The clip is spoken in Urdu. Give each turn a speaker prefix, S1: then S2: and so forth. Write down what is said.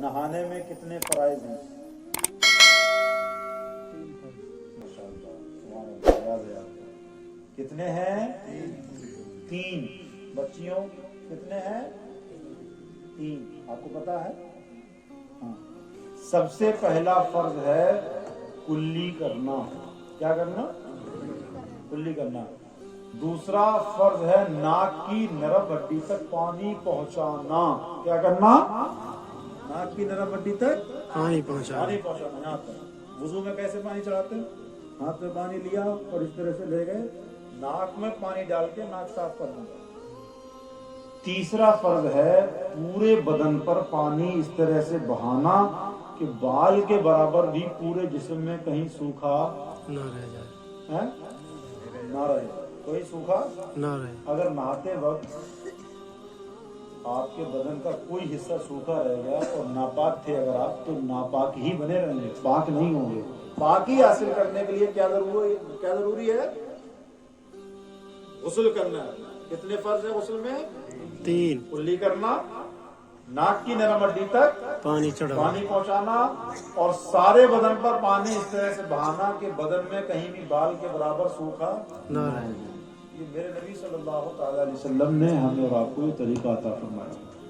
S1: نہانے میں کتنے فرائض ہیں؟ ماشاءاللہ، سبحان اللہ، یاد ہے آپ کو۔ کتنے ہیں؟ 3۔ بچیوں کتنے ہیں؟ 3۔ آپ کو پتا ہے؟ ہاں۔ سب سے پہلا فرض ہے کلی کرنا۔ کیا کرنا؟ کلی کرنا۔ دوسرا فرض ہے ناک کی نرم ہڈی تک پانی پہنچانا۔ کیا کرنا؟ ناک کی نرم ہڈی تک پانی پہنچانا۔ یہاں تک۔ وضو میں کیسے پانی چڑھاتے ہیں؟ ہاتھ میں پانی لیا اور اس طرح سے لے گئے، ناک میں پانی ڈال کے ناک صاف کرنا۔ تیسرا فرض ہے پورے بدن پر پانی اس طرح سے بہانا کہ بال کے برابر بھی پورے جسم میں کہیں سوکھا
S2: نہ رہ جائے،
S1: نہ رہے، کوئی سوکھا
S2: نہ رہے۔
S1: اگر نہاتے وقت آپ کے بدن کا کوئی حصہ سوکھا رہ گیا اور ناپاک تھے اگر آپ، تو ناپاک ہی بنے رہیں گے، پاک نہیں ہوں گے۔ پاکی حاصل کرنے کے لیے کیا ضروری ہے؟ غسل کرنا۔ کتنے فرض ہیں غسل میں؟
S2: 3۔
S1: کلی کرنا، ناک کی نرم ہڈی تک
S2: پانی
S1: پہنچانا، اور سارے بدن پر پانی اس طرح سے بہانا کہ بدن میں کہیں بھی بال کے برابر سوکھا
S2: نہ رہے۔
S1: یہ میرے نبی صلی اللہ تعالی علیہ وسلم نے ہمیں اور آپ کو یہ طریقہ عطا فرمایا۔